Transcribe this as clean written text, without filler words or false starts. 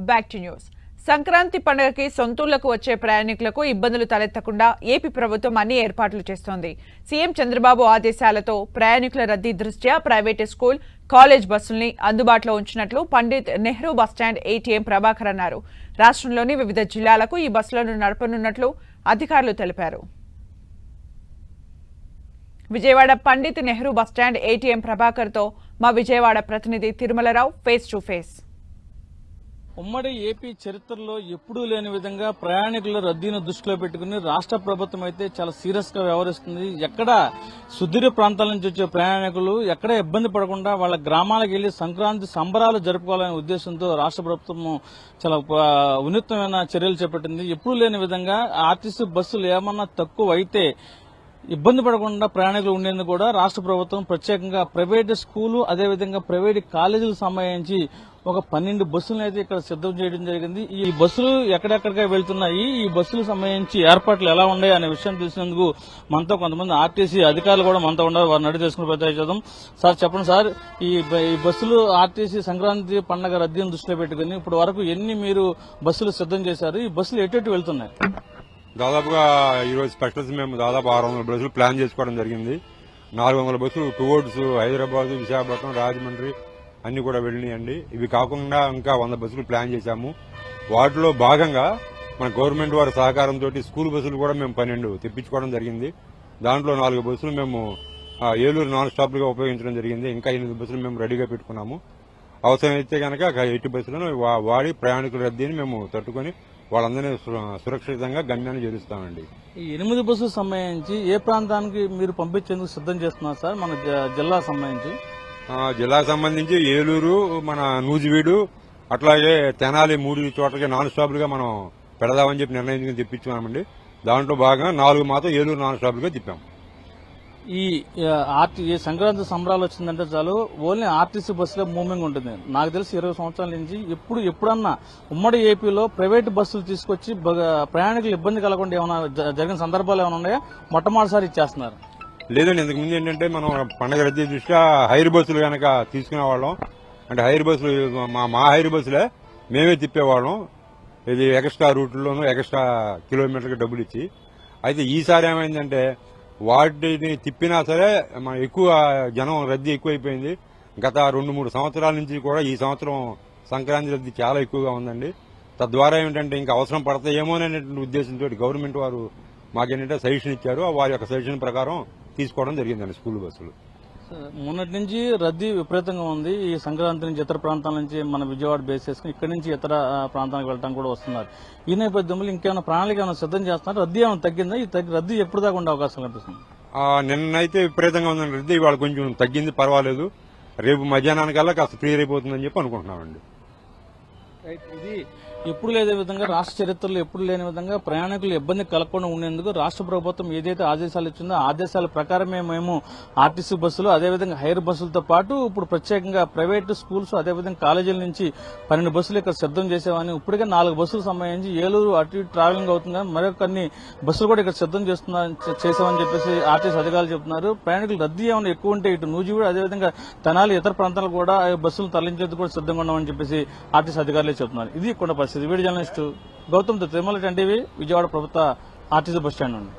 Back to news. Sankranti పండుగకి సొంతూళ్లకు వచ్చే ప్రయాణికులకు ఇబ్బందులు తలెత్తకుండా ఏపీ ప్రభుత్వం అన్ని ఏర్పాట్లు చేస్తోంది. సీఎం చంద్రబాబు ఆదేశాలతో ప్రయాణికుల రద్దీ దృష్ట్యా ప్రైవేటు స్కూల్, కాలేజ్ బస్సుల్ని అందుబాటులో ఉంచినట్లు పండిత్ నెహ్రూ బస్టాండ్ ఏటీఎం ప్రభాకర్ అన్నారు. రాష్ట్రంలోని వివిధ జిల్లాలకు ఈ బస్సులను నడపనున్నట్లు అధికారులు తెలిపారు. విజయవాడ పండిత్ నెహ్రూ బస్టాండ్ ఏటీఎం ప్రభాకర్ తో మా విజయవాడ ప్రతినిధి తిరుమలరావు ఫేస్ టు ఫేస్. ఉమ్మడి ఏపీ చరిత్రలో ఎప్పుడూ లేని విధంగా ప్రయాణికుల రద్దీని దృష్టిలో పెట్టుకుని రాష్ట్ర ప్రభుత్వం అయితే చాలా సీరియస్ గా వ్యవహరిస్తుంది. ఎక్కడ సుదూర ప్రాంతాల నుంచి వచ్చే ప్రయాణికులు ఎక్కడ ఇబ్బంది పడకుండా వాళ్ళ గ్రామాలకు వెళ్లి సంక్రాంతి సంబరాలు జరుపుకోవాలనే ఉద్దేశంతో రాష్ట్ర ప్రభుత్వం చాలా వినూత్నమైన చర్యలు చేపట్టింది. ఎప్పుడూ లేని విధంగా ఆర్టీసీ బస్సులు ఏమన్నా తక్కువ అయితే ఇబ్బంది పడకుండా ప్రయాణికులు ఉండేందుకు కూడా రాష్ట్ర ప్రభుత్వం ప్రత్యేకంగా ప్రైవేటు స్కూలు అదేవిధంగా ప్రైవేటు కాలేజీలకు సంబంధించి ఒక 12 బస్సులను అయితే ఇక్కడ సిద్ధం చేయడం జరిగింది. ఈ బస్సులు ఎక్కడెక్కడికి వెళ్తున్నాయి, ఈ బస్సులకు సంబంధించి ఏర్పాట్లు ఎలా ఉన్నాయి అనే విషయం తెలిసినందుకు మనతో కొంతమంది ఆర్టీసీ అధికారులు కూడా మనతో ఉన్నారు. వారిని అడిగి తెలుసుకుని ప్రయత్నం చేద్దాం. సార్ చెప్పండి సార్, ఈ బస్సులు ఆర్టీసీ సంక్రాంతి పండుగ రద్దీని దృష్టిలో పెట్టుకుని ఇప్పటి వరకు ఎన్ని మీరు బస్సులు సిద్ధం చేశారు? ఈ బస్సులు ఎటు వెళ్తున్నాయి? దాదాపుగా ఈరోజు స్పెషల్స్ మేము దాదాపు 600 బస్సులు ప్లాన్ చేసుకోవడం జరిగింది. 400 బస్సులు టువర్డ్స్ హైదరాబాద్, విశాఖపట్నం, రాజమండ్రి అన్ని కూడా వెళ్ళినాయండి. ఇవి కాకుండా ఇంకా 100 బస్సులు ప్లాన్ చేశాము. వాటిలో భాగంగా మన గవర్నమెంట్ వారి సహకారంతో స్కూల్ బస్సులు కూడా మేము 12 తెప్పించుకోవడం జరిగింది. దాంట్లో 4 బస్సులు మేము ఏలూరు నాన్ స్టాప్ గా ఉపయోగించడం జరిగింది. ఇంకా 8 బస్సులు మేము రెడీగా పెట్టుకున్నాము. అవసరమైతే కనుక 8 బస్సులను వాడి ప్రయాణికుల రద్దీని మేము తట్టుకుని వాళ్ళందరినీ సురక్షితంగా గమ్యాన్ని చేరుస్తామండి. ఈ 8 బస్సులకు సంబంధించి ఏ ప్రాంతానికి మీరు పంపించేందుకు సిద్ధం చేస్తున్నారు సార్? మన జిల్లాకు సంబంధించి జిల్లాకు సంబంధించి ఏలూరు, మన నూజివీడు, అట్లాగే తెనాలి 3 చోట్లకి నాన్ స్టాపులుగా మనం పెడదామని చెప్పి నిర్ణయించుకుని తెప్పించుకున్నామండి. దాంట్లో భాగంగా 4 మాత్రం ఏలూరు నాన్ స్టాపులుగా తిప్పాం. ఈ సంక్రాంతి సంబరాలు వచ్చిందంటే చాలు ఓన్లీ ఆర్టీసీ బస్సులో మూవింగ్ ఉంటుంది. నాకు తెలిసి 20 సంవత్సరాల నుంచి ఎప్పుడన్నా ఉమ్మడి ఏపీలో ప్రైవేటు బస్సులు తీసుకొచ్చి ప్రయాణికులు ఇబ్బంది కలగకుండా ఏమైనా జరిగిన సందర్భాలు ఏమైనా ఉన్నాయా? మొట్టమొదటిసారి ఇచ్చేస్తున్నారు. లేదండి, ఇంతకు ముందు ఏంటంటే మనం పండగ రద్దీ దృష్ట్యా హైర్ బస్సులు కనుక తీసుకునేవాళ్ళం. అంటే హైర్ బస్సులు మా హైర్ బస్సులే మేమే తిప్పేవాళ్ళం. ఇది ఎక్స్ట్రా రూట్లోనూ ఎక్స్ట్రా కిలోమీటర్కి డబ్బులు ఇచ్చి. అయితే ఈసారి ఏమైందంటే వాటిని తిప్పినా సరే మన ఎక్కువ జనం రద్దీ ఎక్కువైపోయింది. గత 2-3 సంవత్సరాల నుంచి కూడా ఈ సంవత్సరం సంక్రాంతి రద్దీ చాలా ఎక్కువగా ఉందండి. తద్వారా ఏమిటంటే ఇంకా అవసరం పడతాయేమోననేటువంటి ఉద్దేశంతో గవర్నమెంట్ వారు మాకేంటంటే సజెషన్ ఇచ్చారు. వారి యొక్క సజెషన్ ప్రకారం తీసుకోవడం జరిగిందండి స్కూల్ బస్సులు. మొన్నటి నుంచి రద్దీ విపరీతంగా ఉంది. ఈ సంక్రాంతి నుంచి ఇతర ప్రాంతాల నుంచి మన విజయవాడ బేస్ చేసుకుని ఇక్కడి నుంచి ఇతర ప్రాంతాలకు వెళ్ళడం కూడా వస్తున్నారు. ఈ నేపథ్యంలో ఇంకేమైనా ప్రణాళిక ఏమైనా సిద్ధం చేస్తున్నారు? రద్దీ ఏమైనా తగ్గిందా? ఈ రద్దీ ఎప్పుడు దాకా ఉండే అవకాశం కనిపిస్తుంది? నిన్నైతే విపరీతంగా ఉందండి రద్దీ. ఇవాళ కొంచెం తగ్గింది, పర్వాలేదు. రేపు మధ్యాహ్నానికల్లా కాస్త క్లియర్ అయిపోతుందని చెప్పి అనుకుంటున్నామండి. ఇది ఎప్పుడు లేని విధంగా రాష్ట్ర చరిత్రలో ఎప్పుడు లేని విధంగా ప్రయాణికులు ఇబ్బంది కలగకుండా ఉండేందుకు రాష్ట్ర ప్రభుత్వం ఏదైతే ఆదేశాలు ఇచ్చిందో ఆదేశాల ప్రకారమే మేము ఆర్టీసీ బస్సులు అదేవిధంగా హైర్ బస్సులతో పాటు ఇప్పుడు ప్రత్యేకంగా ప్రైవేటు స్కూల్స్ అదేవిధంగా కాలేజీల నుంచి 12 బస్సులు ఇక్కడ సిద్ధం చేసేవాని. ఇప్పటికే 4 బస్సులకు సంబంధించి ఏలూరు అటు ఇటు ట్రావెలింగ్ అవుతుంది. మరొకన్ని బస్సులు కూడా ఇక్కడ సిద్ధం చేసామని చెప్పేసి ఆర్టీసీ అధికారులు చెబుతున్నారు. ప్రయాణికులు రద్దీ ఏమైనా ఎక్కువ ఉంటే ఇటు నూజివీడు అదేవిధంగా తెనాలి ఇతర ప్రాంతాలు కూడా బస్సులు తరలించేందుకు కూడా సిద్ధంగా ఉన్నామని చెప్పేసి ఆర్టీసీ అధికారులే చెబుతున్నారు. ఇది కొండ పరిస్థితి. Video journalist Gautam Tirumala TV Vijayawada ప్రభుత్వ ఆర్టీసీ బస్టాండ్ నుండి.